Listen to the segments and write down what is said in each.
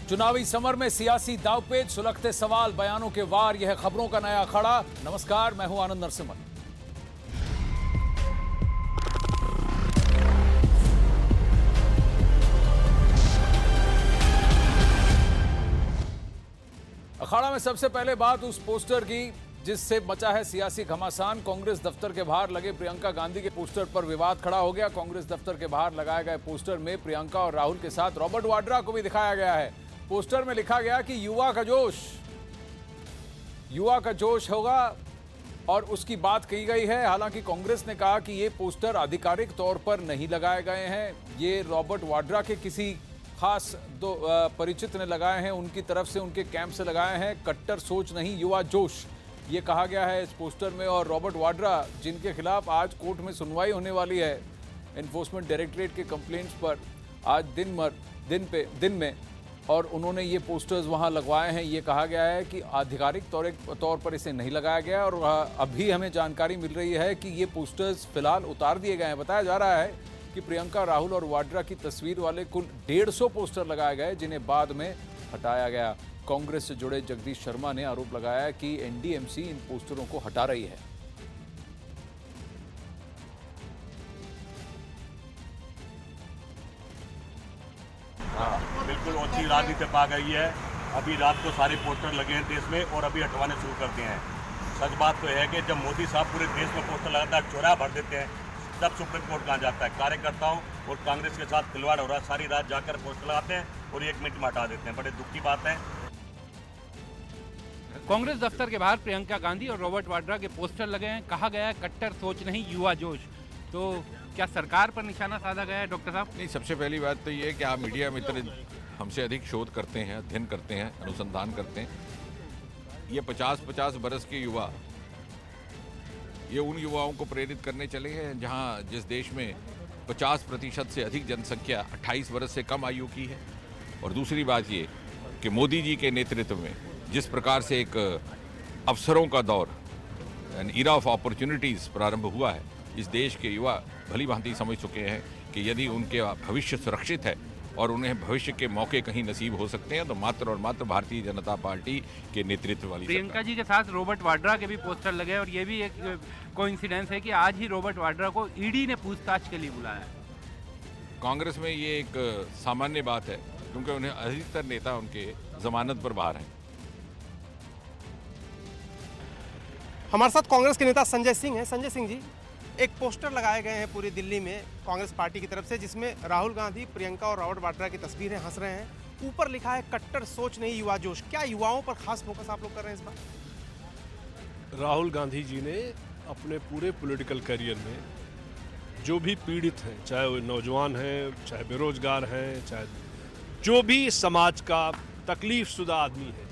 चुनावी समर में सियासी दावपेच, सुलगते सवाल, बयानों के वार, यह खबरों का नया अखाड़ा। नमस्कार, मैं हूं आनंद नरसिम्हा। अखाड़ा में सबसे पहले बात उस पोस्टर की जिससे मचा है सियासी घमासान। कांग्रेस दफ्तर के बाहर लगे प्रियंका गांधी के पोस्टर पर विवाद खड़ा हो गया। कांग्रेस दफ्तर के बाहर लगाए गए पोस्टर में प्रियंका और राहुल के साथ रॉबर्ट वाड्रा को भी दिखाया गया है। पोस्टर में लिखा गया कि युवा का जोश होगा और उसकी बात की गई है। हालांकि कांग्रेस ने कहा कि ये पोस्टर आधिकारिक तौर पर नहीं लगाए गए हैं, ये रॉबर्ट वाड्रा के किसी खास परिचित ने लगाए हैं, उनकी तरफ से, उनके कैंप से लगाए हैं। कट्टर सोच नहीं, युवा जोश, ये कहा गया है इस पोस्टर में। और रॉबर्ट वाड्रा, जिनके खिलाफ आज कोर्ट में सुनवाई होने वाली है एनफोर्समेंट डायरेक्टरेट के कंप्लेंट्स पर आज दिन में, और उन्होंने ये पोस्टर्स वहां लगवाए हैं। ये कहा गया है कि आधिकारिक तौर पर इसे नहीं लगाया गया और अभी हमें जानकारी मिल रही है कि ये पोस्टर्स फिलहाल उतार दिए गए हैं। बताया जा रहा है कि प्रियंका, राहुल और वाड्रा की तस्वीर वाले कुल 150 पोस्टर लगाए गए, जिन्हें बाद में हटाया गया। कांग्रेस से जुड़े जगदीश शर्मा ने आरोप लगाया कि एनडीएमसी इन पोस्टरों को हटा रही है। बिल्कुल ओछी राजनीति पा गई है। अभी रात को सारे पोस्टर लगे हैं देश में और अभी हटवाने शुरू कर दिए हैं। सच बात तो है कि जब मोदी साहब पूरे देश में पोस्टर लगातार चौराहा भर देते हैं, तब सुप्रीम कोर्ट कहाँ जाता है। कार्यकर्ताओं और कांग्रेस के साथ खिलवाड़ हो रहा है। सारी रात जाकर पोस्टर लगाते हैं और 1 मिनट में हटा देते हैं। बड़े दुख की बात है। कांग्रेस दफ्तर के बाहर प्रियंका गांधी और रॉबर्ट वाड्रा के पोस्टर लगे हैं। कहा गया है कट्टर सोच नहीं, युवा जोश। तो क्या सरकार पर निशाना साधा गया है डॉक्टर साहब? नहीं, सबसे पहली बात तो ये है कि आप मीडिया मित्र हमसे अधिक शोध करते हैं, अध्ययन करते हैं, अनुसंधान करते हैं। ये 50-50 बरस के युवा, ये उन युवाओं को प्रेरित करने चले हैं जहां जिस देश में 50% से अधिक जनसंख्या 28 वर्ष से कम आयु की है। और दूसरी बात ये कि मोदी जी के नेतृत्व में जिस प्रकार से एक अवसरों का दौर, एन इरा ऑफ अपॉर्चुनिटीज़ प्रारंभ हुआ है, इस देश के युवा भली भांति समझ चुके हैं कि यदि उनके भविष्य सुरक्षित है और उन्हें भविष्य के मौके कहीं नसीब हो सकते हैं तो मात्र और मात्र भारतीय जनता पार्टी के नेतृत्व वाली प्रियंका जी के साथ रॉबर्ट वाड्रा के भी पोस्टर लगे। और ये भी एक कोइंसिडेंस है कि आज ही रॉबर्ट वाड्रा को ईडी ने पूछताछ के लिए बुलाया है। कांग्रेस में ये एक सामान्य बात है क्योंकि उन्हें अधिकतर नेता उनके जमानत पर बाहर हैं। हमारे साथ कांग्रेस के नेता संजय सिंह हैं। संजय सिंह जी, एक पोस्टर लगाए गए हैं पूरी दिल्ली में कांग्रेस पार्टी की तरफ से, जिसमें राहुल गांधी, प्रियंका और रॉबर्ट वाड्रा की तस्वीरें हंस रहे हैं। ऊपर लिखा है कट्टर सोच नहीं, युवा जोश। क्या युवाओं पर खास फोकस आप लोग कर रहे हैं इस बार? राहुल गांधी जी ने अपने पूरे पॉलिटिकल करियर में जो भी पीड़ित हैं, चाहे वो नौजवान हैं, चाहे बेरोजगार हैं, चाहे जो भी समाज का तकलीफ शुदा आदमी है,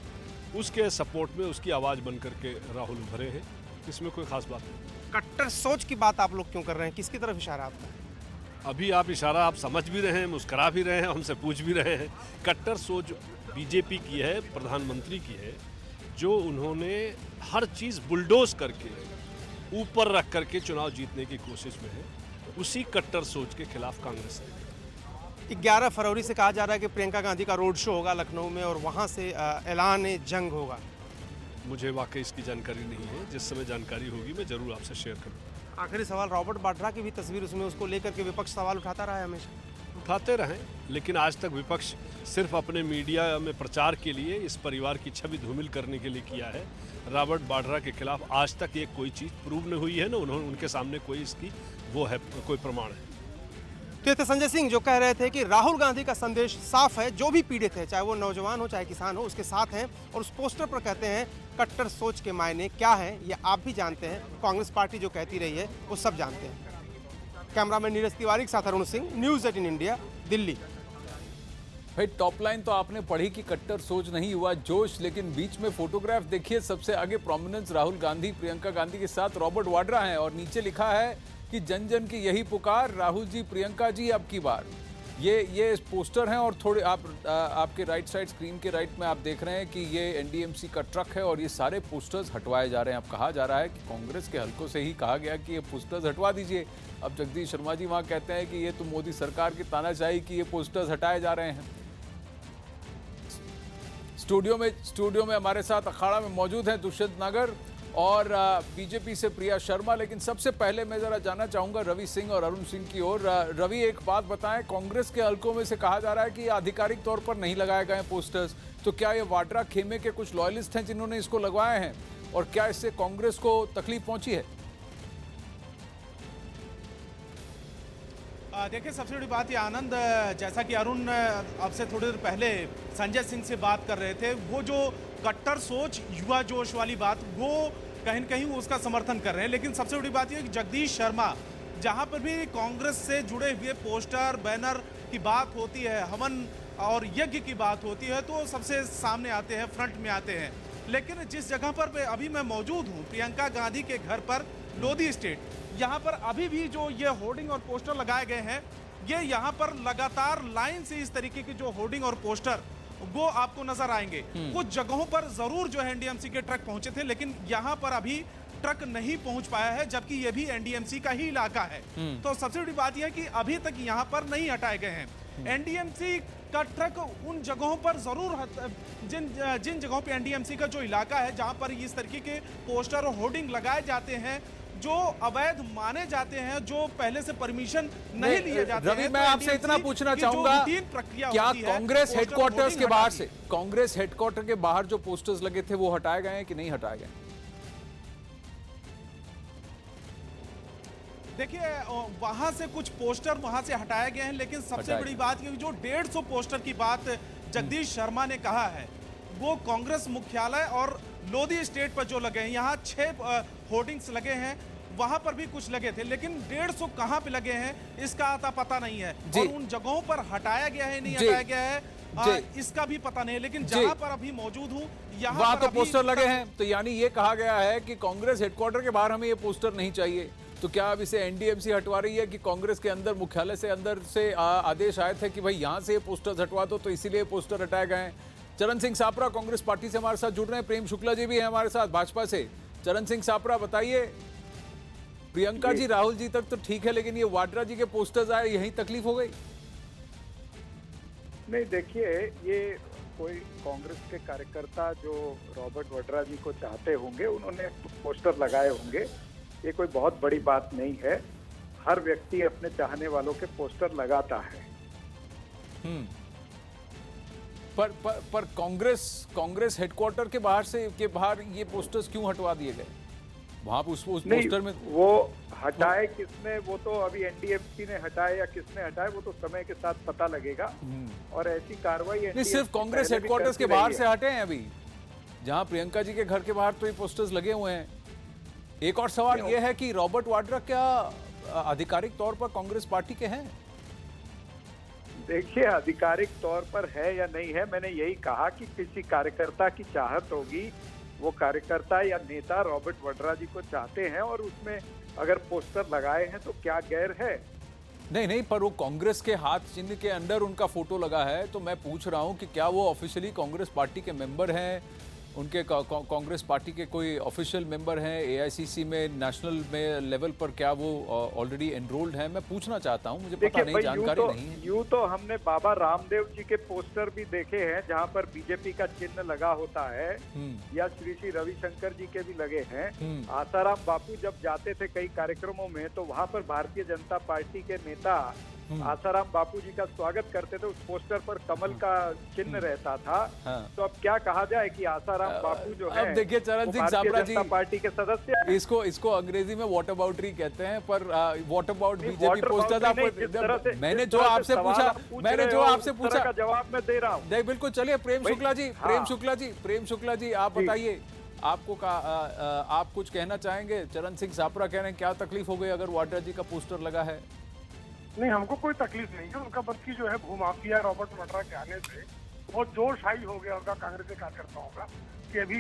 उसके सपोर्ट में उसकी आवाज़ बन करके राहुल उभरे हैं। इसमें कोई खास बात नहीं। कट्टर सोच की बात आप लोग क्यों कर रहे हैं? किसकी तरफ इशारा आपका? अभी आप इशारा आप समझ भी रहे हैं, मुस्करा भी रहे हैं, हमसे पूछ भी रहे हैं। कट्टर सोच बीजेपी की है, प्रधानमंत्री की है, जो उन्होंने हर चीज़ बुलडोज करके ऊपर रख करके चुनाव जीतने की कोशिश में है। उसी कट्टर सोच के खिलाफ कांग्रेस है। 11 फरवरी से कहा जा रहा है कि प्रियंका गांधी का रोड शो होगा लखनऊ में और वहाँ से ऐलान जंग होगा। मुझे वाकई इसकी जानकारी नहीं है। जिस समय जानकारी होगी मैं जरूर आपसे शेयर करूँगा। आखिरी सवाल, रॉबर्ट वाड्रा की भी तस्वीर उसमें, उसको लेकर के विपक्ष सवाल उठाता रहा है हमेशा। उठाते रहें, लेकिन आज तक विपक्ष सिर्फ अपने मीडिया में प्रचार के लिए, इस परिवार की छवि धूमिल करने के लिए किया है। रॉबर्ट वाड्रा के खिलाफ आज तक ये कोई चीज़ प्रूव नहीं हुई है, ना उन्होंने उनके सामने कोई इसकी वो है, कोई प्रमाण है। तो ये थे संजय सिंह, जो कह रहे थे कि राहुल गांधी का संदेश साफ है, जो भी पीड़ित है, चाहे वो नौजवान हो चाहे किसान हो, उसके साथ हैं। और उस पोस्टर पर कहते हैं कट्टर सोच के मायने क्या है ये आप भी जानते हैं, कांग्रेस पार्टी जो कहती रही है वो सब जानते हैं। कैमरामैन नीरज तिवारी के साथ अरुण सिंह, न्यूज़ 18 इंडिया, दिल्ली। भाई, टॉप लाइन तो आपने पढ़ी कि कट्टर सोच नहीं, युवा जोश, लेकिन बीच में फोटोग्राफ देखिए, सबसे आगे प्रोमिनेंस राहुल गांधी, प्रियंका गांधी के साथ रॉबर्ट वाड्रा हैं और नीचे लिखा है कि जन जन की यही पुकार, राहुल जी, प्रियंका जी अब की बार। ये पोस्टर हैं और थोड़े आपके राइट साइड स्क्रीन के राइट में आप देख रहे हैं कि ये एनडीएमसी का ट्रक है और ये सारे पोस्टर्स हटवाए जा रहे हैं। अब कहा जा रहा है कि कांग्रेस के हलकों से ही कहा गया कि ये पोस्टर्स हटवा दीजिए। अब जगदीश शर्मा जी वहाँ कहते हैं कि ये तो मोदी सरकार की तानाशाही की ये पोस्टर्स हटाए जा रहे हैं। स्टूडियो में हमारे साथ अखाड़ा में मौजूद हैं दुष्यंत नागर और बीजेपी से प्रिया शर्मा। लेकिन सबसे पहले मैं जरा जानना चाहूंगा रवि सिंह और अरुण सिंह की ओर। रवि, एक बात बताएं, कांग्रेस के हलकों में से कहा जा रहा है कि आधिकारिक तौर पर नहीं लगाए गए पोस्टर्स, तो क्या ये वाड्रा खेमे के कुछ लॉयलिस्ट हैं जिन्होंने इसको लगवाए हैं, और क्या इससे कांग्रेस को तकलीफ पहुंची है? देखिए, सबसे बड़ी बात ये आनंद, जैसा कि अरुण अब से थोड़ी देर पहले संजय सिंह से बात कर रहे थे, वो जो कट्टर सोच युवा जोश वाली बात, वो कहीं न कहीं उसका समर्थन कर रहे हैं। लेकिन सबसे बड़ी बात ये कि जगदीश शर्मा, जहां पर भी कांग्रेस से जुड़े हुए पोस्टर बैनर की बात होती है, हवन और यज्ञ की बात होती है, तो सबसे सामने आते हैं, फ्रंट में आते हैं। लेकिन जिस जगह पर अभी मैं मौजूद हूँ, प्रियंका गांधी के घर पर, लोधी स्टेट, यहाँ पर अभी भी जो ये होर्डिंग और पोस्टर लगाए गए हैं, ये यहाँ पर लगातार लाइन से इस तरीके की जो होर्डिंग और पोस्टर वो आपको नजर आएंगे। कुछ जगहों पर जरूर जो है एनडीएमसी के ट्रक पहुंचे थे, लेकिन यहाँ पर अभी ट्रक नहीं पहुंच पाया है, जबकि ये भी एनडीएमसी का ही इलाका है। तो सबसे बड़ी बात यह है कि अभी तक यहाँ पर नहीं हटाए गए हैं। एनडीएमसी का ट्रक उन जगहों पर जरूर, जिन जगहों पे एनडीएमसी का जो इलाका है, जहां पर इस तरीके के पोस्टर और होर्डिंग लगाए जाते हैं जो अवैध माने जाते हैं, जो पहले से परमिशन नहीं लिए जाते हैं। रवि, मैं आपसे इतना पूछना चाहूंगा, क्या कांग्रेस हेडक्वार्टर्स के बाहर से, कांग्रेस हेडक्वार्टर के बाहर जो पोस्टर्स लगे थे वो हटाए गए हैं कि नहीं हटाए गए? देखिए, वहां से कुछ पोस्टर वहां से हटाए गए हैं, लेकिन सबसे बड़ी बात ये जो 150 पोस्टर की बात जगदीश शर्मा ने कहा है, वो कांग्रेस मुख्यालय और लोधी स्टेट पर जो लगे हैं, यहाँ 6 होर्डिंग्स लगे हैं, वहां पर भी कुछ लगे थे, लेकिन 150 कहां पे लगे हैं इसका आता पता नहीं है। और उन जगहों पर हटाया गया है नहीं हटाया गया है इसका भी पता नहीं है। लेकिन जहां पर अभी मौजूद हूं, यहाँ तो पोस्टर लगे हैं, तो यानी ये कहा गया है कि कांग्रेस हेडक्वार्टर के बाहर हमें ये पोस्टर नहीं चाहिए। तो क्या अब इसे एनडीएमसी हटवा रही है कि कांग्रेस के अंदर, मुख्यालय से अंदर से आदेश आए थे कि भाई यहां से ये पोस्टर्स हटवा दो, तो इसीलिए पोस्टर हटाए गए हैं? चरण सिंह सापरा कांग्रेस पार्टी से हमारे साथ जुड़ रहे हैं, प्रेम शुक्ला जी भी हैं हमारे साथ भाजपा से। चरण सिंह सापरा, बताइए, प्रियंका जी, राहुल जी तक तो ठीक है, लेकिन ये वाड्रा जी के पोस्टर्स आए, यही तकलीफ हो गई? नहीं, देखिए, ये कोई कांग्रेस के कार्यकर्ता जो रॉबर्ट वाड्रा जी को चाहते होंगे, उन्होंने पोस्टर लगाए होंगे। ये कोई बहुत बड़ी बात नहीं है। हर व्यक्ति अपने चाहने वालों के पोस्टर लगाता है। पर कांग्रेस हेडक्वार्टर के बाहर ये पोस्टर्स क्यों हटवा दिए गए? वहां उस पोस्टर में वो हटाए किसने, वो तो अभी एनडीएमसी ने हटाए या किसने हटाए, वो तो समय के साथ पता लगेगा। और ऐसी कार्रवाई नहीं, सिर्फ कांग्रेस हेडक्वार्टर्स के बाहर से हटे हैं अभी, जहां प्रियंका जी के घर के बाहर तो ये पोस्टर्स लगे हुए हैं। एक और सवाल यह है कि रॉबर्ट वाड्रा क्या आधिकारिक तौर पर कांग्रेस पार्टी के हैं? देखिए, आधिकारिक तौर पर है या नहीं है, मैंने यही कहा कि किसी कार्यकर्ता की चाहत होगी, वो कार्यकर्ता या नेता रॉबर्ट वाड्रा जी को चाहते हैं, और उसमें अगर पोस्टर लगाए हैं तो क्या गैर है? नहीं, पर वो कांग्रेस के हाथ चिन्ह के अंदर उनका फोटो लगा है, तो मैं पूछ रहा हूं कि क्या वो ऑफिशियली कांग्रेस पार्टी के मेंबर हैं, उनके कांग्रेस पार्टी के कोई ऑफिशियल मेंबर हैं एआईसीसी में, नेशनल में लेवल पर, क्या वो ऑलरेडी एनरोल्ड हैं? मैं पूछना चाहता हूं, मुझे पता नहीं, जानकारी नहीं है। यूं तो हमने बाबा रामदेव जी के पोस्टर भी देखे हैं जहां पर बीजेपी का चिन्ह लगा होता है, या श्री श्री रविशंकर जी के भी लगे हैं। आसाराम बापू जब जाते थे कई कार्यक्रमों में, तो वहां पर भारतीय जनता पार्टी के नेता आसाराम बापू जी का स्वागत करते थे, उस पोस्टर पर कमल का चिन्ह रहता था। तो अब क्या कहा जाए कि आसाराम बापू जो है, अब देखिए चरण सिंह सापरा जी, पार्टी के सदस्य, इसको अंग्रेजी में वॉट अबाउटरी कहते हैं, पर वॉट अबाउट बीजेपी पोस्टर्स आप, मैंने जो आपसे पूछा का जवाब मैं दे रहा हूँ। देख, बिल्कुल, चलिए प्रेम शुक्ला जी आप बताइए, आपको आप कुछ कहना चाहेंगे? चरण सिंह सापरा कह रहे हैं क्या तकलीफ हो गई अगर वाड्रा जी का पोस्टर लगा है? नहीं, हमको कोई तकलीफ नहीं है। उनका बल्कि जो है भूमाफिया रॉबर्ट वाड्रा के आने से बहुत जोश हाई हो गया उनका कांग्रेस के कार्यकर्ताओं का, कि अभी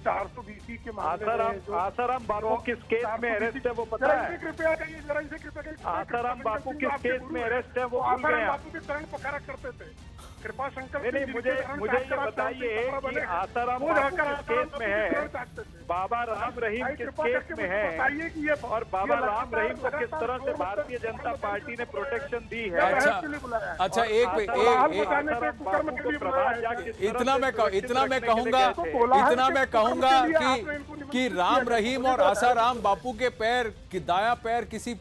420 के मामले आसाराम बापू किस केस में अरेस्ट है वो पता है? कृपया करिए, जरा इसे कृपया करिए। आसाराम बापू किस केस में अरेस्ट है वो आसाराम बापू के चरण पखारा करते थे। कृपा शंकर नहीं, मुझे ये बताइए कि आसाराम बापू किस केस में है, बाबा राम रहीम किस केस में है, और बाबा राम रहीम को किस तरह से भारतीय जनता पार्टी ने प्रोटेक्शन दी है। अच्छा इतना मैं कहूंगा कि राम रहीम और आसाराम बापू के पैर कि दाया पैर किसी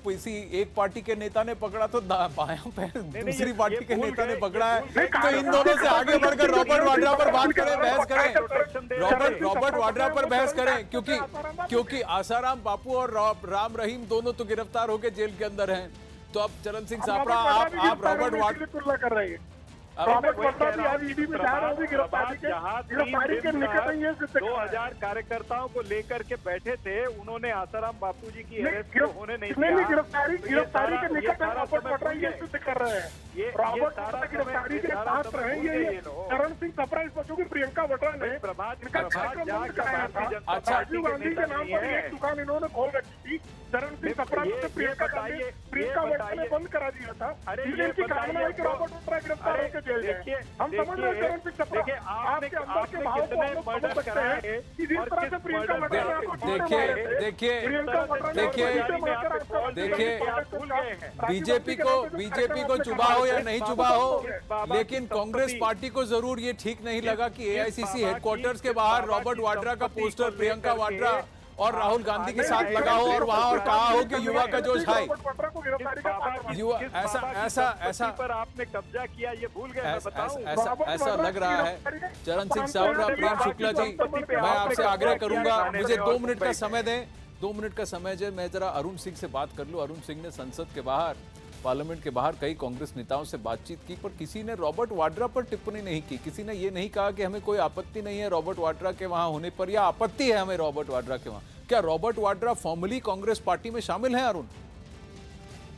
एक पार्टी के नेता ने पकड़ा तो बायां पैर दूसरी पार्टी के नेता ने पकड़ा है। तो इन दोनों से आगे बढ़कर रॉबर्ट वाड्रा पर बात करें, बहस करें, रॉबर्ट वाड्रा पर बहस करें, क्योंकि आसाराम बापू और राम रहीम दोनों तो गिरफ्तार होकर जेल के अंदर हैं। तो अब चरण सिंह सापरा, आप रॉबर्ट वाड्रा तुलना कर रहे हैं। रॉबर्ट वाड्रा भी आज ईडी में जा रहा है, गिरफ्तारी के निकट ही है। 2000 कार्यकर्ताओं को लेकर के बैठे थे, उन्होंने आसाराम बापू जी की अरेस्ट होने नहीं दिया। गिरफ्तारी के निकट रॉबर्ट वाड्रा ये सिद्ध कर रहे हैं। रॉबर्ट वाड्रा गिरफ्तारी के पास रहे, ये चरण सिंह सप्रा इस बच्चों की प्रियंका वाड्रा ने राजीव गांधी के नाम पर एक दुकान इन्होंने खोल रखी थी। चरण सिंह सप्रा को प्रियंका वाड्रा ने बंद करा दिया था। इनकी कामना है कि रॉबर्ट वाड्रा गिरफ्तार होकर जेल जाए। हम समझ रहे हैं चरण सिंह सप्रा, आपके अंदर के भाव को हम समझ सकते हैं कि जिस तरह से प्रियंका वाड्रा ने आपको बीजेपी को चुबा हो या नहीं चुबा हो, लेकिन कांग्रेस पार्टी को जरूर ये ठीक नहीं लगा कि एआईसीसी हेडक्वार्टर्स के बाहर रॉबर्ट वाड्रा का पोस्टर प्रियंका वाड्रा और राहुल गांधी के साथ लगा हो और वहां और कहा हो कि युवा का जोश हाई। युवा ऐसा पर आपने कब्जा किया, ये भूल गए। मैं बताऊं, ऐसा लग रहा है। चरण सिंह सापरा, प्रेम शुक्ला जी, मैं आपसे आग्रह करूंगा, मुझे 2 मिनट का समय दें। 2 मिनट का समय जो मैं जरा अरुण सिंह से बात कर लूं। अरुण सिंह ने संसद के बाहर, पार्लियामेंट के बाहर कई कांग्रेस नेताओं से बातचीत की, पर किसी ने रॉबर्ट वाड्रा पर टिप्पणी नहीं की। किसी ने ये नहीं कहा कि हमें कोई आपत्ति नहीं है रॉबर्ट वाड्रा के वहां होने पर, या आपत्ति है हमें रॉबर्ट वाड्रा के वहां। क्या Robert Vadra formally Congress party में शामिल है? अरुण,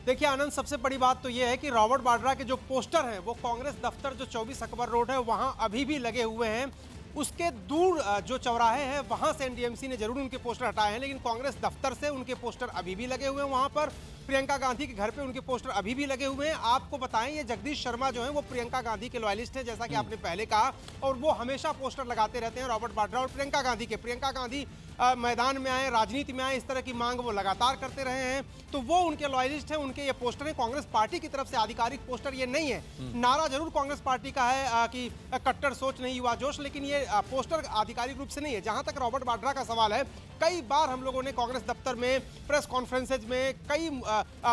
देखिए आनंद, सबसे बड़ी बात तो यह है कि रॉबर्ट वाड्रा के जो पोस्टर हैं वो कांग्रेस दफ्तर जो 24 अकबर रोड है वहां अभी भी लगे हुए हैं। उसके दूर जो चौराहे हैं वहां से एनडीएमसी ने जरूर उनके पोस्टर हटाए हैं, लेकिन कांग्रेस दफ्तर से उनके पोस्टर अभी भी लगे हुए हैं। वहां पर प्रियंका गांधी के घर पे उनके पोस्टर अभी भी लगे हुए हैं। आपको बताएं, ये जगदीश शर्मा जो है वो प्रियंका गांधी के लॉयलिस्ट हैं, जैसा कि आपने पहले कहा, और वो हमेशा पोस्टर लगाते रहते हैं रॉबर्ट वाड्रा और प्रियंका गांधी के। प्रियंका गांधी मैदान में आए, राजनीति में आए, इस तरह की मांग वो लगातार करते रहे हैं, तो वो उनके लॉयलिस्ट हैं, उनके ये पोस्टर हैं। कांग्रेस पार्टी की तरफ से आधिकारिक पोस्टर ये नहीं है। नारा जरूर कांग्रेस पार्टी का है कि कट्टर सोच नहीं युवा जोश, लेकिन ये पोस्टर आधिकारिक रूप से नहीं है। जहां तक रॉबर्ट वाड्रा का सवाल है, कई बार हम लोगों ने कांग्रेस दफ्तर में, प्रेस कॉन्फ्रेंसेज में, कई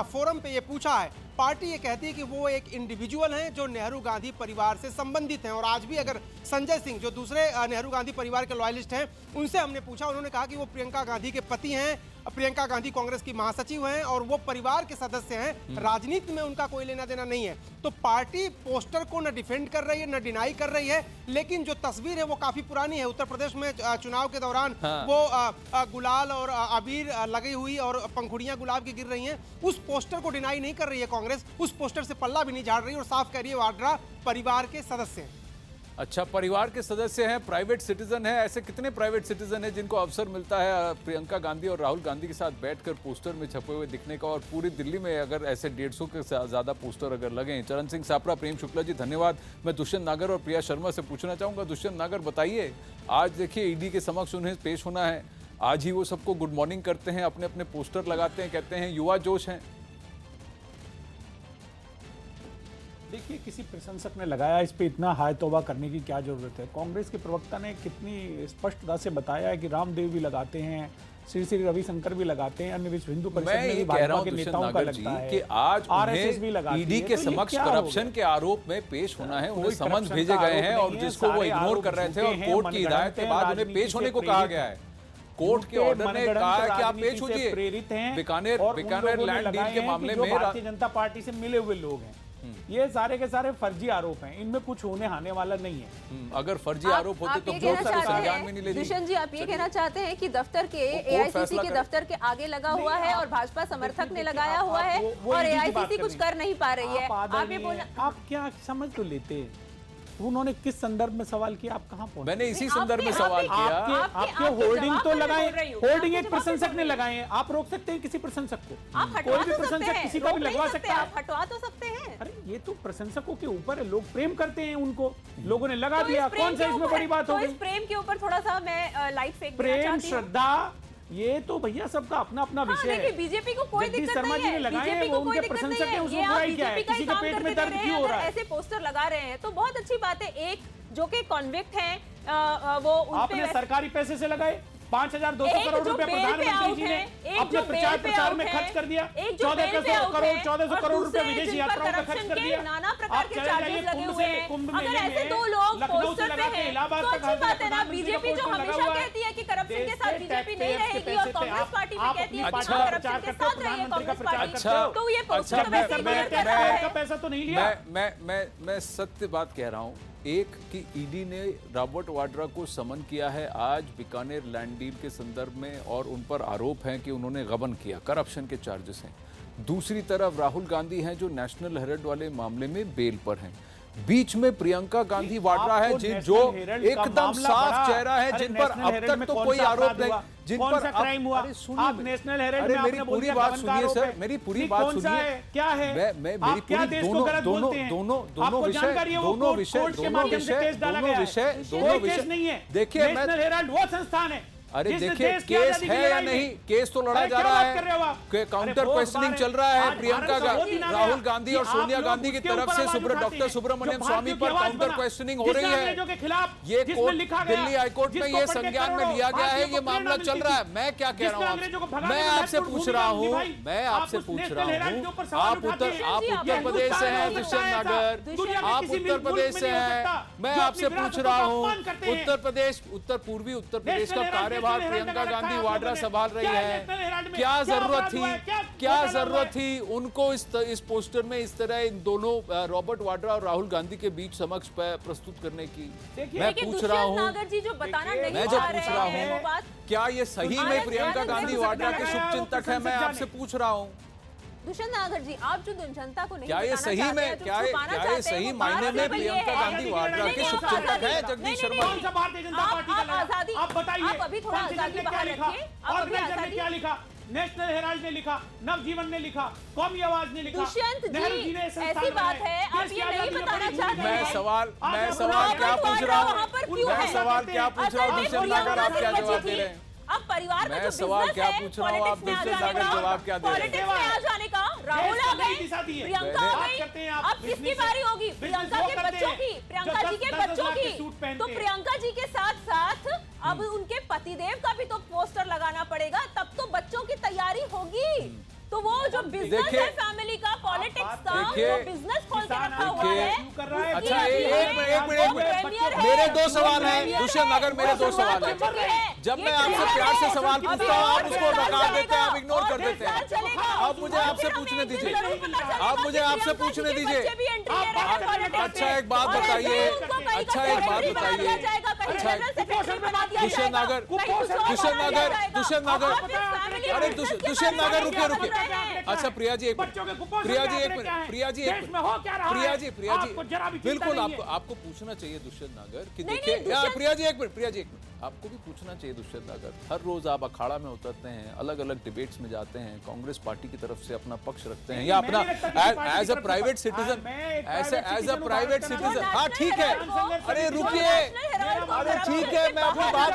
फोरम पे ये पूछा है। पार्टी ये कहती है कि वो एक इंडिविजुअल हैं जो नेहरू गांधी परिवार से संबंधित हैं, और आज भी अगर संजय सिंह जो दूसरे नेहरू गांधी परिवार के लॉयलिस्ट हैं उनसे हमने पूछा, उन्होंने कहा कि वो प्रियंका गांधी के पति हैं, प्रियंका गांधी कांग्रेस की महासचिव हैं और वो परिवार के सदस्य हैं, राजनीति में उनका कोई लेना देना नहीं है। तो पार्टी पोस्टर को न डिफेंड कर रही है न डिनाई कर रही है, लेकिन जो तस्वीर है वो काफी पुरानी है। उत्तर प्रदेश में चुनाव के दौरान वो गुलाल और अबीर लगी हुई और पंखुड़ियां गुलाब की गिर रही हैं, उस पोस्टर को डिनाई नहीं कर रही है कांग्रेस, उस पोस्टर से पल्ला भी नहीं झाड़ रही और साफ कह रही है वाड्रा परिवार के सदस्य हैं। अच्छा, परिवार के सदस्य हैं, प्राइवेट सिटीजन है। ऐसे कितने प्राइवेट सिटीजन हैं जिनको अवसर मिलता है प्रियंका गांधी और राहुल गांधी के साथ बैठकर पोस्टर में छपे हुए दिखने का, और पूरी दिल्ली में अगर ऐसे 150 के ज्यादा पोस्टर अगर लगे। चरण सिंह सापरा, प्रेम शुक्ला जी, धन्यवाद। मैं दुष्यंत नागर और प्रिया शर्मा से पूछना चाहूंगा। दुष्यंत नागर, बताइए, आज देखिए ईडी के समक्ष उन्हें पेश होना है, आज ही वो सबको गुड मॉर्निंग करते हैं, अपने अपने पोस्टर लगाते हैं, कहते हैं युवा जोश हैं। देखिए, किसी प्रशंसक ने लगाया, इस पे इतना हाय तौबा करने की क्या जरूरत है। कांग्रेस के प्रवक्ता ने कितनी स्पष्टता से बताया है कि रामदेव भी लगाते हैं, श्री रविशंकर भी लगाते हैं, अन्य विश्व हिंदू परिषद में भी भाजपा के नेताओं का लगता है कि आज आरएसएस भी लगाती है। ईडी के समक्ष करप्शन के आरोप में पेश होना है, उन्हें समन्स भेजे गए हैं और जिसको वो इग्नोर कर रहे थे, और कोर्ट की हिदायत के बाद उन्हें पेश होने को कहा गया है। कोर्ट के ऑर्डर ने कहा है कि आप पेश होइए। प्रेरित हैं, बीकानेर लैंड डील के मामले में भारतीय जनता पार्टी से मिले हुए लोग हैं। ये सारे के सारे फर्जी आरोप हैं, इनमें कुछ होने आने वाला नहीं है। अगर फर्जी आरोप होते तो संज्ञान में नहीं लेती। दुष्यंत जी, आप ये कहना चाहते हैं कि दफ्तर के एआईसीसी के दफ्तर के आगे लगा हुआ है और भाजपा समर्थक ने लगाया हुआ है और एआईसीसी कुछ कर नहीं पा रही है। आप ये बोलना, आप क्या समझ तो लेते, उन्होंने किस संदर्भ में सवाल किया, आप कहां पहुंचे? मैंने इसी संदर्भ में सवाल किया। आपके होर्डिंग तो लगाए, होर्डिंग एक प्रशंसक ने लगाए हैं, आप रोक सकते हैं किसी प्रशंसक को? आप हटवा कोई भी प्रशंसक किसी का भी लगवा सकता है, आप हटवा तो सकते हैं। अरे ये तो प्रशंसकों के ऊपर है, लोग प्रेम करते हैं उनको, लोगों ने लगा दिया, कौन सा इसमें बड़ी बात हो गई? इस प्रेम के ऊपर थोड़ा सा मैं लाइट फेंक देना प्रेम चाहती हूं। श्रद्धा ये तो भैया सबका अपना अपना विषय है। बीजेपी को कोई दिक्कत शर्मा जी नहीं ने है, लगाए बीजेपी वो को कोई उनके दिक्कत नहीं प्रशंसक हैं, है, उसमें ये आप बुराई क्या है? बीजेपी का किसी ही के काम पेट में करते दर्द रहे हैं, क्यों हो अगर रहा है? ऐसे पोस्टर लगा रहे हैं तो बहुत अच्छी बात है। एक जो कि कॉन्विक्ट हैं वो उन पे आपने सरकारी पैसे से लगाए 5,200 करोड़ रुपए प्रधानमंत्री जी ने अपने प्रचार प्रसार में खर्च कर दिया। 1,400 करोड़ रुपए विदेशी यात्राओं में खर्च कर दिया। नाना प्रकार आप के चले चार्जेस जाइए लगे कुंभ हुए से हैं। कुंभ अगर मेले ऐसे में दो लोग लखनऊ से पोस्टर पे लगा के हैं इलाहाबाद तो तक अच्छी बात है ना। प्रधानमंत्री का बीजेपी जो पोस्टर लगा हमेशा हुआ है। कहती है कि करप्शन के साथ देश के बीजेपी नहीं टैक्स के रहेगी और पैसे से कांग्रेस पार्टी भी आप कहती है अपनी कि पार्टी का करप्शन के प्रचार साथ रही है करते हो, कांग्रेस प्रधानमंत्री का पार्टी। प्रचार करते हो। तो ये पोस्टर मैं वैसे ही क्लियर कर रहा का है। पैसा तो नहीं लिया। मैं सत्य बात कह रहा हूं। एक कि ईडी ने रॉबर्ट वाड्रा को समन किया है आज बीकानेर लैंड डील के संदर्भ में और उन पर आरोप है कि उन्होंने गबन किया, करप्शन के चार्जेस हैं। दूसरी तरफ राहुल गांधी हैं जो नेशनल हेराल्ड वाले मामले में बेल पर हैं। बीच में प्रियंका गांधी वाड्रा है जो एकदम साफ चेहरा है, जिन पर अब तक तो कोई आरोप नहीं, जिन पर क्राइम हुआ। आप नेशनल हेराल्ड में मेरी पूरी बात सुनिए सर, मेरी पूरी बात सुनिए। क्या है? मैं मेरी पूरी दोनों विषय नहीं है। देखिए नेशनल हेराल्ड वो संस्थान है। अरे देखिए केस है या नहीं, केस तो लड़ा जा रहा है, काउंटर क्वेश्चनिंग चल रहा है प्रियंका राहुल गांधी और सोनिया गांधी की तरफ से डॉक्टर सुब्रमण्यम स्वामी पर काउंटर क्वेश्चनिंग हो रही है। ये कोर्ट दिल्ली हाईकोर्ट में ये संज्ञान में लिया गया है, ये मामला चल रहा है। मैं क्या कह रहा हूँ, मैं आपसे पूछ रहा हूँ, आप उत्तर प्रदेश से हैं दुष्यंत नगर, आप उत्तर प्रदेश से हैं, मैं आपसे पूछ रहा हूँ उत्तर पूर्वी उत्तर प्रदेश का कार्यभार प्रियंका गांधी वाड्रा संभाल रही है। क्या जरूरत थी उनको इस पोस्टर में इस तरह इन दोनों रॉबर्ट वाड्रा और राहुल गांधी के बीच समक्ष प्रस्तुत करने की? मैं पूछ रहा हूँ, मैं जो पूछ रहा हूँ, क्या ये सही में प्रियंका गांधी वाड्रा के शुभचिंतक है? मैं आपसे पूछ रहा हूँ दुष्यंत नागर जी, आप जो जनता को नहीं क्या ये सही में क्या ये सही मायने में प्रियंका गांधी वाड्रा के शुभचिंतक है? जगदीश शर्मा कौन सा भारतीय जनता पार्टी का लगा? आप बताइए, आप अभी थोड़ा आजादी बाहर रखिए। ऑर्गेनाइजर ने क्या लिखा? नेशनल हेराल्ड ने लिखा, नवजीवन ने लिखा, कौमी आवाज ने लिखा, दुष्यंत नेहरू जी ने ऐसी बात है, आप ये नहीं बताना चाहते हैं। मैं सवाल क्या पूछ रहा हूँ, दुष्यंत नागर, आप क्या जवाब दे रहे हैं? अब परिवार का मैं जो सवाल बिजनेस क्या है, पूछ रहा हूँ, आप दुष्यंत नागर जवाब क्या दे रहे हैं? पॉलिटिक्स में आ जाने का राहुल आ गए, प्रियंका आ गई, अब किसकी बारी होगी? प्रियंका के बच्चों की, प्रियंका जी के बच्चों की। तो प्रियंका जी के साथ साथ अब उनके पतिदेव का भी तो पोस्टर लगाना पड़ेगा, तब तो बच्चों की तैयारी होगी। तो वो जो बिजनेस है फैमिली का, पॉलिटिक्स का, वो बिजनेस खोल के रखा हुआ है। अच्छा एक मिनट, मेरे दो सवाल हैं दुष्यंत नगर, मेरे दो सवाल हैं। जब मैं आपसे प्यार से सवाल पूछता हूँ आप उसको नकार देते हैं, आप इग्नोर कर देते हैं। अब मुझे आपसे पूछने दीजिए, आप मुझे आपसे पूछने दीजिए। अच्छा एक बात बताइए, अच्छा एक बात बताइए, दुष्यंत नागर, अरे दुष्यंत नागर रुकिए। अच्छा प्रिया जी एक मिनट, बिल्कुल आपको पूछना चाहिए दुष्यंत नागर कि देखिए, प्रिया जी एक मिनट, आपको भी पूछना चाहिए दुष्यंत नागर। हर रोज आप अखाड़ा में उतरते हैं, अलग अलग डिबेट्स में जाते हैं, कांग्रेस पार्टी की तरफ से अपना पक्ष रखते हैं या अपना as a private citizen, as a private citizen. हाँ ठीक है, अरे रुकिए, अरे ठीक है, मैं अपनी बात,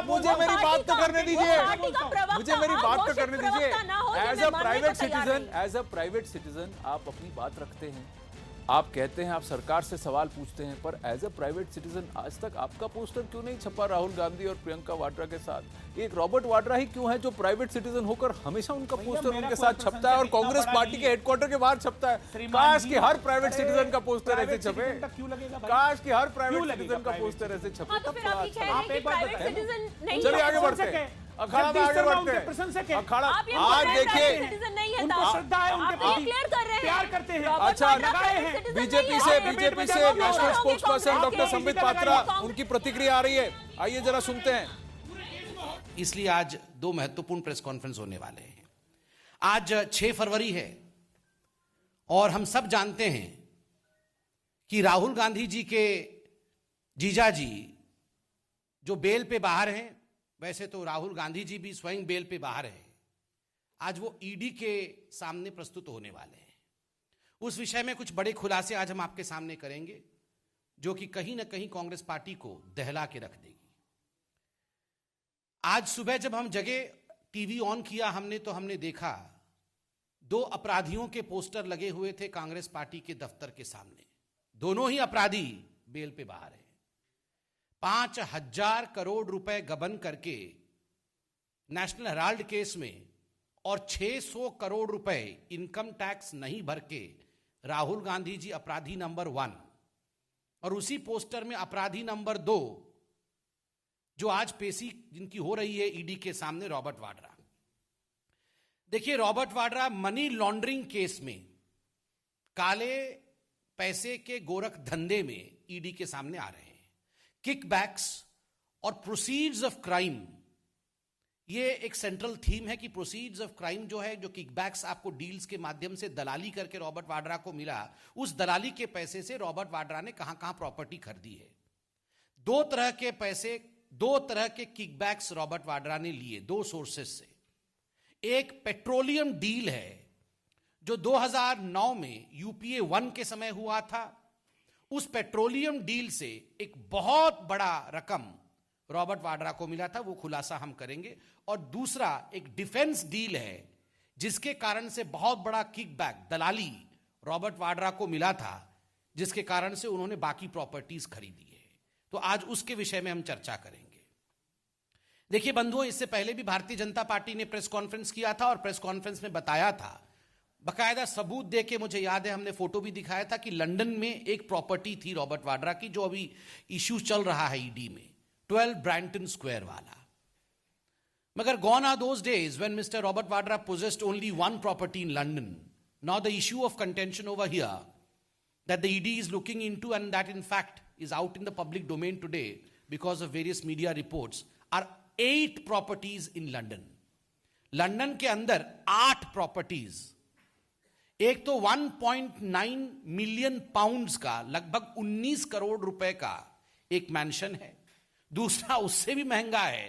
मुझे मेरी बात तो करने दीजिए, एज अ प्राइवेट सिटीजन आप अपनी बात रखते हैं, आप कहते हैं आप सरकार से सवाल पूछते हैं, पर एज अ प्राइवेट सिटीजन आज तक आपका पोस्टर क्यों नहीं छपा राहुल गांधी और प्रियंका वाड्रा के साथ? एक रॉबर्ट वाड्रा ही क्यों है जो प्राइवेट सिटीजन होकर हमेशा उनका पोस्टर उनके साथ छपता है और कांग्रेस पार्टी के हेडक्वार्टर के बाहर छपता है? काश कि हर प्राइवेट सिटीजन का पोस्टर ऐसे छपे, काश कि हर प्राइवेट सिटीजन का पोस्टर ऐसे छपे, तब तो अच्छा। चलिए आगे बढ़ते हैं, अखाड़ा में आगे बढ़ते हैं। अखाड़ा आज देखिए, उनको श्रद्धा है, उनके प्रति प्यार करते हैं। अच्छा बीजेपी से national spokes person doctor Sambit Patra, उनकी प्रतिक्रिया आ रही है, आइए जरा सुनते हैं। इसलिए आज दो महत्वपूर्ण प्रेस कॉन्फ्रेंस होने वाले हैं। आज 6 फरवरी है और हम सब जानते हैं कि राहुल गांधी जी के जीजा जी जो बेल पे बाहर हैं, वैसे तो राहुल गांधी जी भी स्वयं बेल पे बाहर है, आज वो ईडी के सामने प्रस्तुत होने वाले हैं। उस विषय में कुछ बड़े खुलासे आज हम आपके सामने करेंगे, जो कि कहीं ना कहीं कांग्रेस पार्टी को दहला के रख देगी। आज सुबह जब हम जगे, टीवी ऑन किया हमने, तो हमने देखा 2 अपराधियों के पोस्टर लगे हुए थे कांग्रेस पार्टी के दफ्तर के सामने। दोनों ही अपराधी बेल पे बाहर हैं। 5,000 करोड़ रुपए गबन करके नेशनल हेराल्ड केस में और 600 करोड़ रुपए इनकम टैक्स नहीं भर के राहुल गांधी जी अपराधी नंबर 1, और उसी पोस्टर में अपराधी नंबर 2 जो आज पेशी जिनकी हो रही है ईडी के सामने, रॉबर्ट वाड्रा। देखिए, Robert Vadra money laundering case में, काले पैसे के गोरख धंधे में ईडी के सामने आ रहे हैं। किकबैक्स और प्रोसीड्स ऑफ क्राइम, ये एक सेंट्रल थीम है कि प्रोसीड्स ऑफ क्राइम जो है, जो किकबैक्स आपको डील्स के माध्यम से दलाली करके रॉबर्ट वाड्रा को मिला, उस दलाली के पैसे से रॉबर्ट वाड्रा ने कहां कहां प्रॉपर्टी खरीदी है। 2 तरह के पैसे, 2 तरह के किकबैक्स रॉबर्ट वाड्रा ने लिए 2 सोर्सेस से। एक पेट्रोलियम डील है जो 2009 में यूपीए 1 के समय हुआ था। उस पेट्रोलियम डील से एक बहुत बड़ा रकम रॉबर्ट वाड्रा को मिला था, वो खुलासा हम करेंगे। और दूसरा एक डिफेंस डील है जिसके कारण से बहुत बड़ा किकबैक, दलाली रॉबर्ट वाड्रा को मिला था, जिसके कारण से उन्होंने बाकी प्रॉपर्टीज खरीदी है। तो आज उसके विषय में हम चर्चा करेंगे। देखिए बंधुओं, इससे पहले भी भारतीय जनता पार्टी ने प्रेस कॉन्फ्रेंस किया था और प्रेस कॉन्फ्रेंस में बताया था, बकायदा सबूत देके, मुझे याद है हमने फोटो भी दिखाया था, कि लंदन में एक प्रॉपर्टी थी रॉबर्ट वाड्रा की, जो अभी इश्यू चल रहा है ईडी में, 12 ब्रैंटन स्क्वायर वाला। मगर gone are those days when Mr. Robert Vadra possessed only one property in London. Now the issue of contention over here that the ED is looking into, and that in fact is out in the public domain today because of various media reports, are 8 properties in London. London के अंदर 8 properties. एक तो 1.9 million pounds का, लगभग 19 करोड़ रुपए का एक mention है। दूसरा उससे भी महंगा है,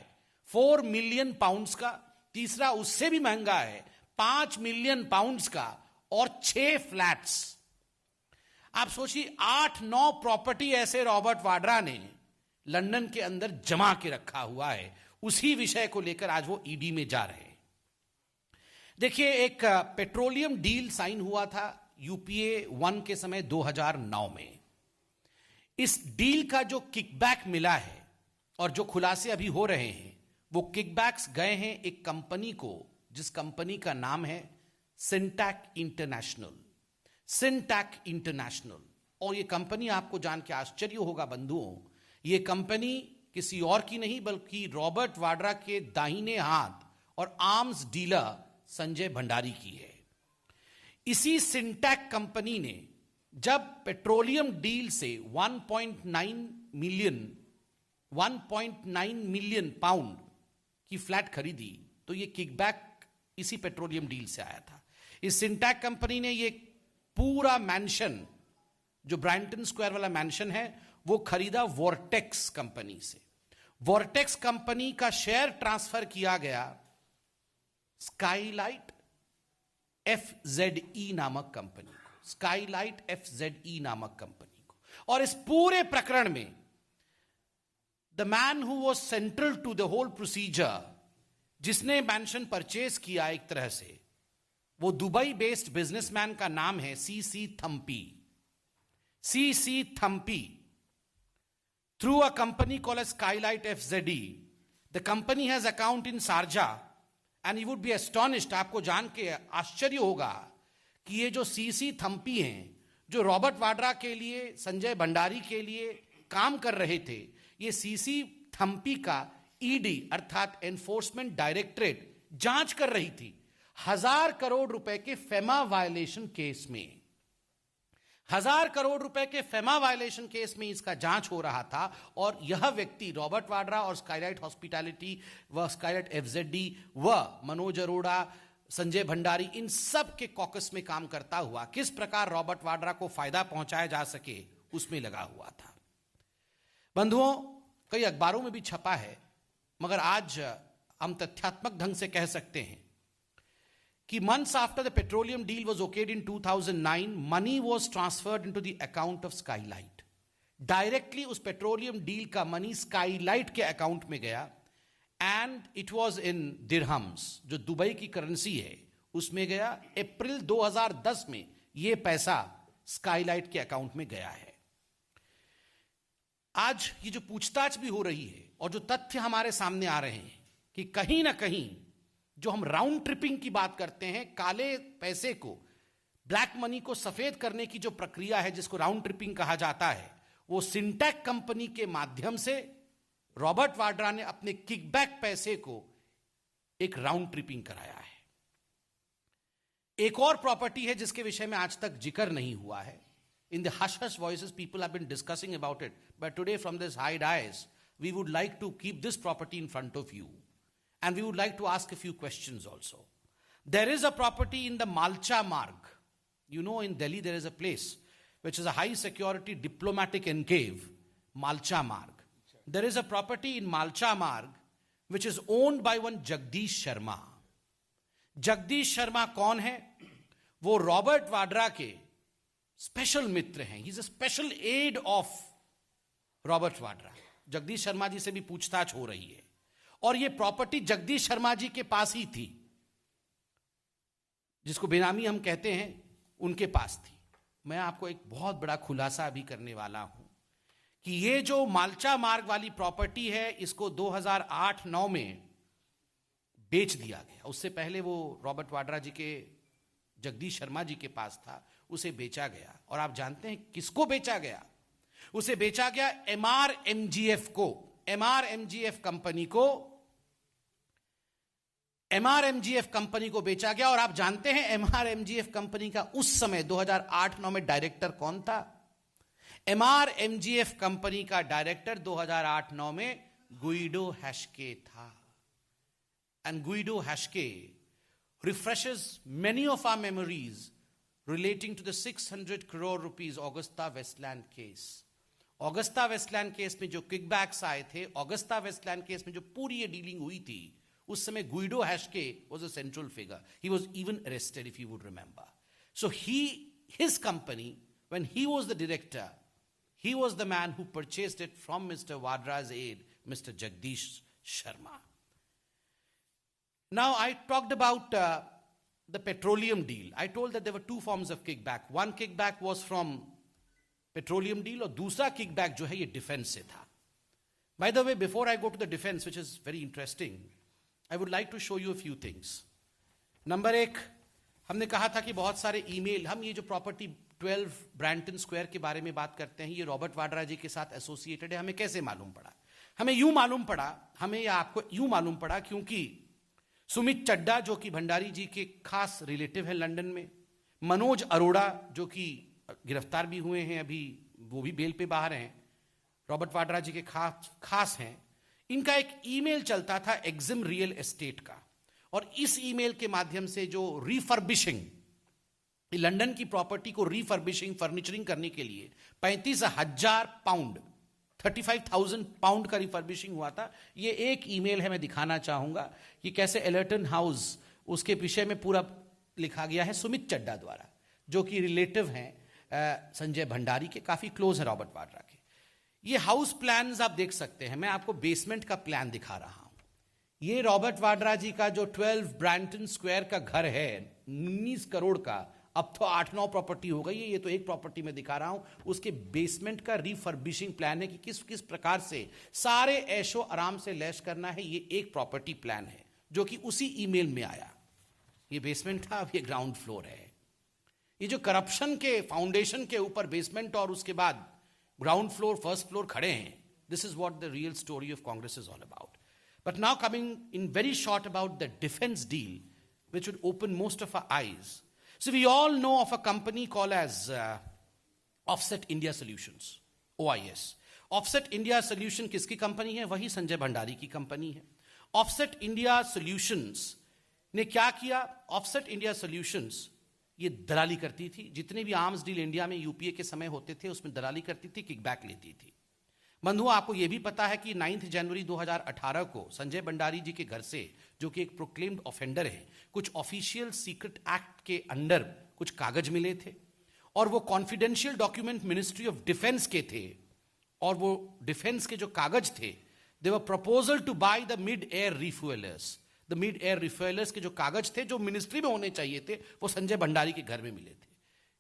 4 मिलियन पाउंड्स का। तीसरा उससे भी महंगा है, 5 मिलियन पाउंड्स का। और 6 फ्लैट्स। आप सोचिए, 8-9 प्रॉपर्टी ऐसे रॉबर्ट वाड्रा ने लंदन के अंदर जमा के रखा हुआ है। उसी विषय को लेकर आज वो ईडी में जा रहे हैं। देखिए, एक पेट्रोलियम डील साइन हुआ था यूपीए 1 के समय 2009 में। इस डील का जो किकबैक मिला है और जो खुलासे अभी हो रहे हैं, वो किकबैक्स गए हैं एक कंपनी को, जिस कंपनी का नाम है सिंटैक इंटरनेशनल। सिंटैक इंटरनेशनल। और ये कंपनी, आपको जान के आश्चर्य होगा बंधुओं, ये कंपनी किसी और की नहीं बल्कि रॉबर्ट वाड्रा के दाहिने हाथ और आर्म्स डीलर संजय भंडारी की है। इसी सिंटैक कंपनी ने जब पेट्रोलियम डील से 1.9 मिलियन पाउंड की फ्लैट खरीदी, तो ये किकबैक इसी पेट्रोलियम डील से आया था। इस सिंटैक कंपनी ने ये पूरा मैंशन, जो ब्रैंटन स्क्वायर वाला मैंशन है, वो खरीदा वॉर्टेक्स कंपनी से। वॉर्टेक्स कंपनी का शेयर ट्रांसफर किया गया स्काईलाइट FZE नामक कंपनी को, स्काईलाइट FZE नामक कंपनी को। और इस पूरे प्रकरण में the man who was central to the whole procedure, जिसने मैंशन परचेज किया एक तरह से, वो दुबई बेस्ड बिजनेसमैन का नाम है CC Thampi. CC Thampi, through a company called as Skylight FZE. The company has account in Sharjah, and you would be astonished, आपको जान के आश्चर्य होगा कि ये जो CC थम्पी हैं, जो रॉबर्ट वाड्रा के लिए, संजय भंडारी के लिए काम कर रहे थे, ये CC थम्पी का ED अर्थात एनफोर्समेंट डायरेक्टरेट जांच कर रही थी 1000 करोड़ रुपए के फेमा वायलेशन केस में। 1000 करोड़ रुपए के फेमा वायलेशन केस में इसका जांच हो रहा था। और यह व्यक्ति रॉबर्ट वाड्रा और स्काईलाइट हॉस्पिटैलिटी व स्काईलाइट FZE व मनोज अरोड़ा, संजय भंडारी, इन सब के कॉकस में काम करता हुआ किस प्रकार रॉबर्ट वाड्रा को फायदा पहुंचाया जा सके, उसमें लगा हुआ था। बंधुओं, कई अखबारों में भी छपा है, मगर आज हम तथ्यात्मक ढंग से कह सकते हैं कि months after the petroleum deal was okayed in 2009, money was transferred into the account of Skylight. Directly उस petroleum deal का money Skylight के account में गया, and it was in dirhams, जो दुबई की करेंसी है, उसमें गया। अप्रैल 2010 में ये पैसा स्काईलाइट के अकाउंट में गया है। आज ये जो पूछताछ भी हो रही है और जो तथ्य हमारे सामने आ रहे हैं कि कहीं ना कहीं जो हम राउंड ट्रिपिंग की बात करते हैं, काले पैसे को, ब्लैक मनी को सफेद करने की जो प्रक्रिया है जिसको राउंड ट्रिपिंग कहा जाता है, वो सिंटैक कंपनी के माध्यम से रॉबर्ट वाड्रा ने अपने किकबैक पैसे को एक राउंड ट्रिपिंग कराया है। एक और प्रॉपर्टी है जिसके विषय में आज तक जिक्र नहीं हुआ है। In the hush-hush voices, people have been discussing about it. But today, from this high dais, we would like to keep this property in front of you. And we would like to ask a few questions also. There is a property in the Malcha Marg. You know, in Delhi, there is a place which is a high-security diplomatic enclave, Malcha Marg. There is a property in Malcha Marg which is owned by one Jagdish Sharma. Jagdish Sharma कौन है? वो Robert Vadra के special मित्र हैं। He is a special aide of Robert Vadra. Jagdish Sharma ji से भी पूछताछ हो रही है और यह प्रॉपर्टी जगदीश शर्मा जी के पास ही थी, जिसको बेनामी हम कहते हैं, उनके पास थी। मैं आपको एक बहुत बड़ा खुलासा अभी करने वाला हूं कि यह जो मालचा मार्ग वाली प्रॉपर्टी है, इसको 2008-9 में बेच दिया गया। उससे पहले वो रॉबर्ट वाड्रा जी के, जगदीश शर्मा जी के पास था, उसे बेचा गया। और आप जानते हैं किसको बेचा गया? उसे बेचा गया MRMGF को, MRMGF कंपनी को, MRMGF कंपनी को बेचा गया। और आप जानते हैं MRMGF कंपनी का उस समय 2008-9 में डायरेक्टर कौन था? MRMGF कंपनी का डायरेक्टर 2008-9 में गुइडो हैश्के था। And Guido Hashke refreshes many of our memories relating to the 600 crore rupees Augusta Westland case. Augusta Westland case में जो kickbacks आए थे, Augusta Westland case में जो पूरी ये डीलिंग हुई थी, उस समय Guido Hashke was a central figure. He was even arrested, if you would remember. So his company, when he was the director, he was the man who purchased it from Mr. Wadra's aide, Mr. Jagdish Sharma. Now, I talked about the petroleum deal. I told that there were two forms of kickback. One kickback was from petroleum deal, और दूसरा kickback जो है ये defense से था. By the way, before I go to the defense, which is very interesting, I would like to show you a few things. Number एक, हमने कहा था कि बहुत सारे ईमेल, हम ये जो प्रॉपर्टी 12 ब्रैंटन स्क्वायर के बारे में बात करते हैं, ये रॉबर्ट वाड्रा जी के साथ एसोसिएटेड है। हमें कैसे मालूम पड़ा? हमें यूं मालूम पड़ा, हमें या आपको यूं मालूम पड़ा क्योंकि सुमित चड्डा जो कि भंडारी जी के खास रिलेटिव है लंदन में, मनोज अरोड़ा जो कि गिरफ्तार भी हुए हैं, अभी वो भी बेल पे बाहर हैं, रॉबर्ट वाड्रा जी के खास हैं, इनका एक ईमेल चलता था एक्जिम रियल एस्टेट का। और इस ईमेल के माध्यम से जो रिफर्बिशिंग, लंदन की प्रॉपर्टी को रिफर्बिशिंग, फर्नीचरिंग करने के लिए 35,000 पाउंड, 35,000 पाउंड का रिफर्बिशिंग हुआ था। ये एक ईमेल है, मैं दिखाना चाहूंगा कि कैसे एलर्टन हाउस, उसके विषय में पूरा लिखा गया है सुमित चड्डा द्वारा, जो कि रिलेटिव हैं संजय भंडारी के, काफी क्लोज है रॉबर्ट वाड्रा के। ये हाउस प्लान्स आप देख सकते हैं, मैं आपको बेसमेंट का प्लान दिखा रहा हूं। ये रॉबर्ट वाड्रा जी का जो 12 ब्रैंटन स्क्वायर का घर है, 19 करोड़ का, अब तो 8-9 प्रॉपर्टी हो गई है, ये तो एक प्रॉपर्टी में दिखा रहा हूं। उसके बेसमेंट का रिफर्बिशिंग प्लान है कि किस किस प्रकार से सारे ऐशो आराम से लैश करना है। ये एक प्रॉपर्टी प्लान है जो कि उसी ईमेल में आया। ये बेसमेंट था, अब ये ग्राउंड फ्लोर है। ये जो करप्शन के फाउंडेशन के ऊपर बेसमेंट और उसके बाद ग्राउंड फ्लोर, फर्स्ट फ्लोर खड़े हैं, this is what the real story of Congress is all about. But now coming in very short about the defence deal which would open most of our eyes. So we all know of a company called as Offset India Solutions, OIS. Offset India Solution किसकी company है? वही संजय भंडारी की company है। Offset India Solutions ने क्या किया? Offset India Solutions ये दलाली करती थी, जितने भी आर्म्स डील इंडिया में यूपीए के समय होते थे उसमें दलाली करती थी, किकबैक लेती थी। बंधुओं, आपको यह भी पता है कि 9 जनवरी 2018 को संजय भंडारी जी के घर से, जो कि एक प्रोक्लेम्ड ऑफेंडर है, कुछ ऑफिशियल सीक्रेट एक्ट के अंडर कुछ कागज मिले थे और वो confidential document ministry of defence के थे। और वो डिफेंस के जो कागज थे, they were proposal to buy the mid air refuellers. The mid air refuellers के जो कागज थे, जो मिनिस्ट्री में होने चाहिए थे, वो संजय भंडारी के घर में मिले थे।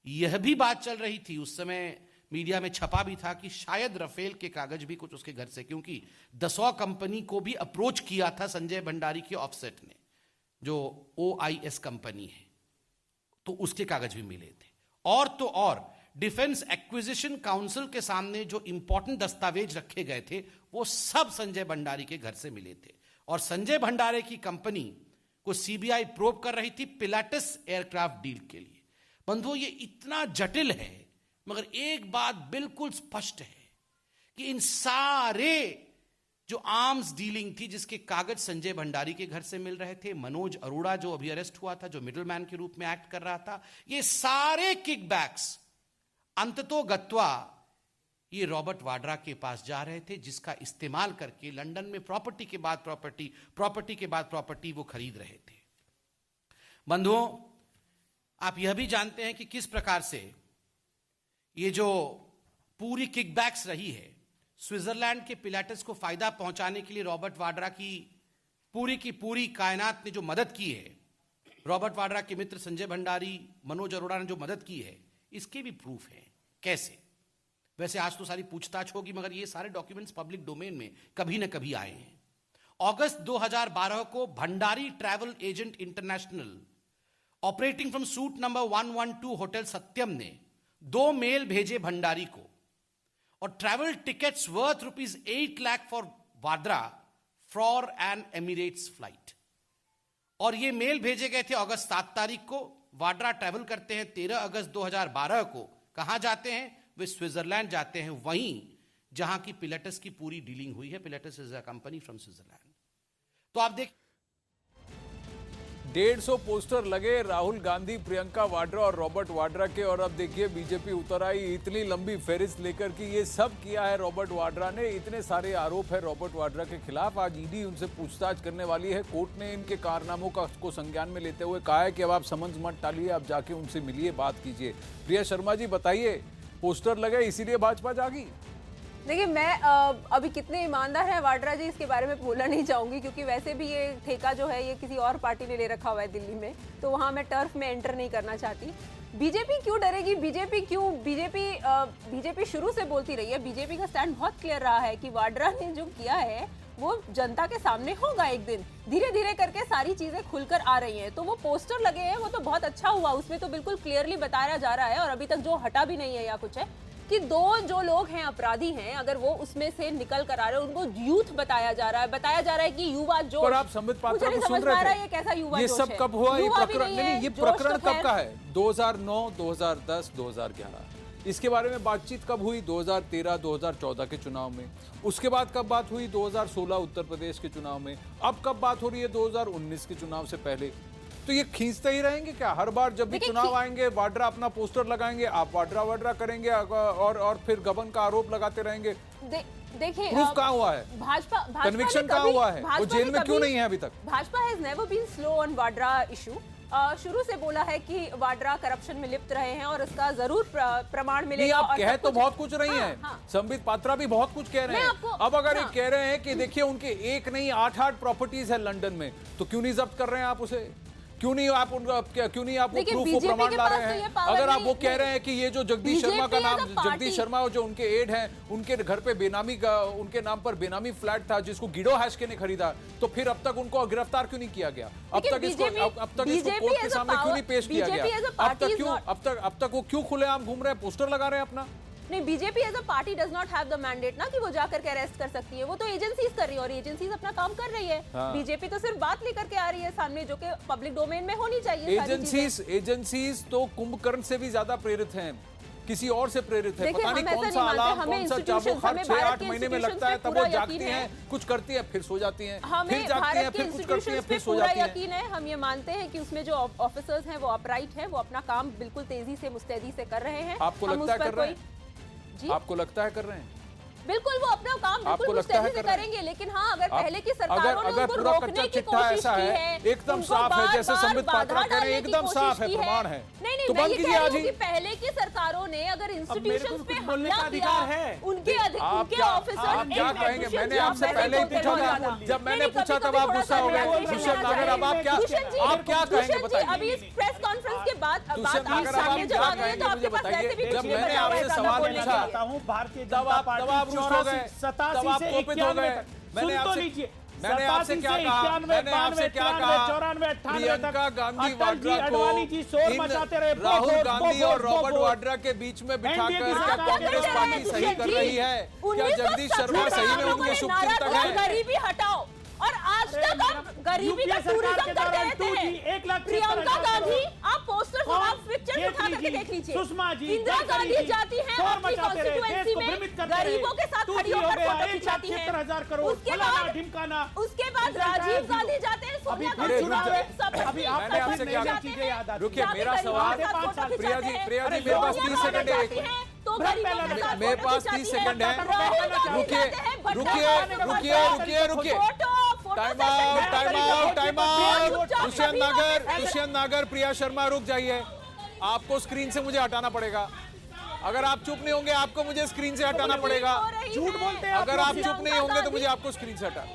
यह भी बात चल रही थी उस समय, मीडिया में छपा भी था कि शायद रफेल के कागज भी कुछ उसके घर से, क्योंकि दसॉ कंपनी को भी अप्रोच किया था संजय भंडारी के ऑफसेट ने, जो OIS कंपनी है, तो उसके कागज भी मिले थे। और तो और डिफेंस एक्विजिशन काउंसिल के सामने जो इंपॉर्टेंट दस्तावेज रखे गए थे, वो सब संजय भंडारी के घर से मिले थे। और संजय भंडारी की कंपनी को CBI प्रोब कर रही थी पिलाटस एयरक्राफ्ट डील के लिए। बंधुओं, ये इतना जटिल है, मगर एक बात बिल्कुल स्पष्ट है कि इन सारे जो आर्म्स डीलिंग थी, जिसके कागज संजय भंडारी के घर से मिल रहे थे, मनोज अरोड़ा जो अभी अरेस्ट हुआ था, जो मिडलमैन के रूप में एक्ट कर रहा था, ये सारे किकबैक्स अंततोगत्वा ये रॉबर्ट वाड्रा के पास जा रहे थे, जिसका इस्तेमाल करके लंदन में प्रॉपर्टी के बाद प्रॉपर्टी के बाद प्रॉपर्टी वो खरीद रहे थे। बंधुओं, आप यह भी जानते हैं कि किस प्रकार से ये जो पूरी किकबैक्स रही है, स्विट्जरलैंड के पिलाटस को फायदा पहुंचाने के लिए रॉबर्ट वाड्रा की पूरी कायनात ने जो मदद की है, रॉबर्ट वाड्रा के मित्र संजय भंडारी, मनोज अरोड़ा ने जो मदद की है, इसके भी प्रूफ है। कैसे? वैसे आज तो सारी पूछताछ होगी, मगर ये सारे डॉक्यूमेंट्स पब्लिक डोमेन में कभी न कभी आए हैं। अगस्त 2012 को Bhandari travel agent international operating from suite number 112 hotel Satyam ने 2 मेल भेजे भंडारी को, और travel tickets worth ₹8 lakh for Vadra for an Emirates flight. और ये मेल भेजे गए थे अगस्त 7 तारीख को। वाड्रा ट्रैवल करते हैं 13 अगस्त 2012 को। कहां जाते हैं? वे स्विट्जरलैंड जाते हैं, वहीं जहां की पिलाटस की पूरी डीलिंग हुई है। Pilatus is a company from Switzerland. तो आप देख 150 पोस्टर लगे राहुल गांधी, प्रियंका वाड्रा और रॉबर्ट वाड्रा के, और अब देखिए बीजेपी उतर आई इतनी लंबी फेरिस्त लेकर कि ये सब किया है रॉबर्ट वाड्रा ने। इतने सारे आरोप है रॉबर्ट वाड्रा के खिलाफ। आज ईडी उनसे पूछताछ करने वाली है। कोर्ट ने इनके कारनामों को संज्ञान में लेते हुए कहा है कि अब आप समझ मत टालिए, आप जाके उनसे मिलिए, बात कीजिए। प्रिया शर्मा जी बताइए, पोस्टर लगे इसीलिए भाजपा जागी? देखिए, मैं अभी कितने ईमानदार हैं वाड्रा जी, इसके बारे में बोलना नहीं चाहूंगी, क्योंकि वैसे भी ये ठेका जो है ये किसी और पार्टी ने ले रखा हुआ है दिल्ली में, तो वहां मैं टर्फ में एंटर नहीं करना चाहती। बीजेपी क्यों डरेगी? बीजेपी शुरू से बोलती रही है, बीजेपी का स्टैंड बहुत क्लियर रहा है कि वाड्रा ने जो किया है वो जनता के सामने होगा एक दिन। धीरे धीरे करके सारी चीजें खुलकर आ रही हैं। तो वो पोस्टर लगे हैं, वो तो बहुत अच्छा हुआ, उसमें तो बिल्कुल क्लियरली बताया जा रहा है, और अभी तक जो हटा भी नहीं है या कुछ है, कि 2 जो लोग हैं अपराधी हैं, अगर वो उसमें से निकल कर आ रहे हैं, उनको यूथ बताया जा रहा है कि युवा जोश। पर आप संबित पात्रा को सुन रहे थे, ये कैसा युवा ये जोश सब है? कब हुआ? ये प्रकरण नहीं, ये प्रकरण तो कब का है? 2009, 2010, 2011। इसके बारे में बातचीत कब हुई? 2013, 2014 के चुनाव में। उसके बाद कब बात हुई? 2016 उत्तर प्रदेश के चुनाव में। अब कब बात हो रही है? 2019 के चुनाव से पहले। तो ये खींचते ही रहेंगे क्या? हर बार जब भी चुनाव आएंगे वाड्रा अपना पोस्टर लगाएंगे, आप वाड्रा करेंगे, और फिर गबन का आरोप लगाते रहेंगे। देखिए, प्रूफ कहाँ हुआ है? भाजपा कन्विक्शन कहाँ हुआ है? वो जेल में क्यों नहीं है अभी तक? Bhajpa has never been slow on Vadra issue. शुरू से बोला है कि वाड्रा करप्शन में लिप्त रहे हैं और इसका जरूर प्रमाण मिलेगा। आप कह तो बहुत कुछ रही हैं, संबित पात्रा भी बहुत कुछ कह रहे हैं। अब अगर ये कह रहे हैं कि देखिए उनके 1 नहीं 8 प्रॉपर्टीज है लंदन में, तो क्यों नहीं जब्त कर रहे हैं आप उसे? क्यों नहीं आप वो प्रूफ प्रमाण ला रहे हैं? अगर आप वो कह रहे हैं कि ये जो जगदीश शर्मा जो उनके एड हैं, उनके घर पे उनके नाम पर बेनामी फ्लैट था जिसको गिडो हैशके ने खरीदा, तो फिर अब तक उनको गिरफ्तार क्यों नहीं किया गया? अब तक इसको कोर्ट के सामने क्यों नहीं पेश किया गया? अब तक वो क्यों खुलेआम घूम रहे हैं, पोस्टर लगा रहे हैं अपना? नहीं, BJP as a party does not have the mandate ना कि वो जाकर के अरेस्ट कर सकती है। वो तो एजेंसीज कर रही है और एजेंसीज अपना काम कर रही है। बीजेपी तो सिर्फ बात लेकर के आ रही है सामने, जो कि पब्लिक डोमेन में होनी चाहिए। एजेंसीज तो कुंभकर्ण से भी ज्यादा प्रेरित हैं, किसी और से प्रेरित है। पता नहीं कौन सा अलार्म, कौन सा चाबुक हर 6-8 महीने में लगता है, तब वो जागती हैं, कुछ करती है, फिर सो जाती हैं, फिर जागती हैं, फिर कुछ करती हैं, फिर सो जाती हैं। यकीन है, हम ये मानते हैं कि उसमें जो ऑफिसर्स हैं वो अपराइट हैं, वो अपना काम बिल्कुल तेजी से मुस्तैदी से कर रहे हैं। आपको लगता है कर रहे हैं? आपको लगता है कर रहे हैं? बिल्कुल वो अपना काम आपको बिल्कुल लगता है तेजी से कर रहे हैं? करेंगे, लेकिन हाँ अगर पहले की सरकारों ने अगर उनको पूरा रोकने कच्चा की चिट्ठा कोशिश ऐसा की है, है, एकदम उनको साफ है, जैसे बार-बार संबित पात्रा बाधा कह रहे हैं, डालने की एकदम कोशिश साफ है, की प्रमाण है। नहीं तो मैं बंद ये कीजिए कह आज रही हूँ ही। कि पहले की सरकारों ने अगर इंस्टीट्यूशंस पे बोलने का हमला किया, अधिकार है। उनके आप उनके क्या ऑफिसर आप क्या कहेंगे? मैंने आपसे पहले ही पूछा था, जब मैंने पूछा तब आप गुस्सा हो गए। दुष्यंत नागर, अब आप क्या कहेंगे बताइए? अभी इस प्रेस कॉन्फ्रेंस के बाद दुष्यंत आप नागर, अब सामने आप जब क्या आ गए तो कहेंगे मुझे आपके पास ऐसे भी बताइए? जब कुछ नहीं मैंने बचा हुआ है आपसे ज़्यादा सवाल बोलने पूछा, के लिए। भारतीय तब जनता आप पार्टी रुष्ट हो गए, 87 तब आप से कोपित हो 91 गए। तक। मैंने सुन तो आपसे लीजिए, मैंने आपसे 87 क्या से कहा? 91, मैंने आपसे 92, क्या 93, कहा? 94, 98 प्रियंका तक गांधी अटल जी, वाड्रा अडवाणी जी शोर को मचाते रहे, इन राहुल बोफोर्स, गांधी और बोफोर्स, रॉबर्ट बोफोर्स। वाड्रा के बीच में बिठाकर एनडीए की क्या सरकार कांग्रेस के पार्टी दौरान सही कर रही है? क्या जगदीश शर्मा सही में उनके शुभचिंतक हैं? गरीबी हटाओ, और आज तक आप गरीबी का टूरिज्म करते रहते हैं। प्रियंका गांधी, आप पोस्टर्स और आप पिक्चर्स उठा करके देख लीजिए। सुषमा जी, इंदिरा गांधी जाती हैं अपनी कॉन्स्टिट्यूएंसी में, गरीबों के साथ खड़ी होकर फोटो खिंचाती हैं। उसके बाद राजीव गांधी जाते हैं, सोनिया गांधी जाते हैं, सब अभी आप मैंने आपसे क्या कहा? रुकिए, मेरा सवाल प्रिया जी, मेरे पास 30 सेकंड है। तो मेरे पास 30 सेकंड है। रुकिए। Time out. दुष्यंत नागर, प्रिया शर्मा रुक जाइए। आपको स्क्रीन से मुझे हटाना पड़ेगा। अगर आप चुप नहीं होंगे आपको मुझे स्क्रीन से हटाना पड़ेगा। झूठ बोलते हैं अगर आप चुप नहीं होंगे तो मुझे आपको स्क्रीन से हटा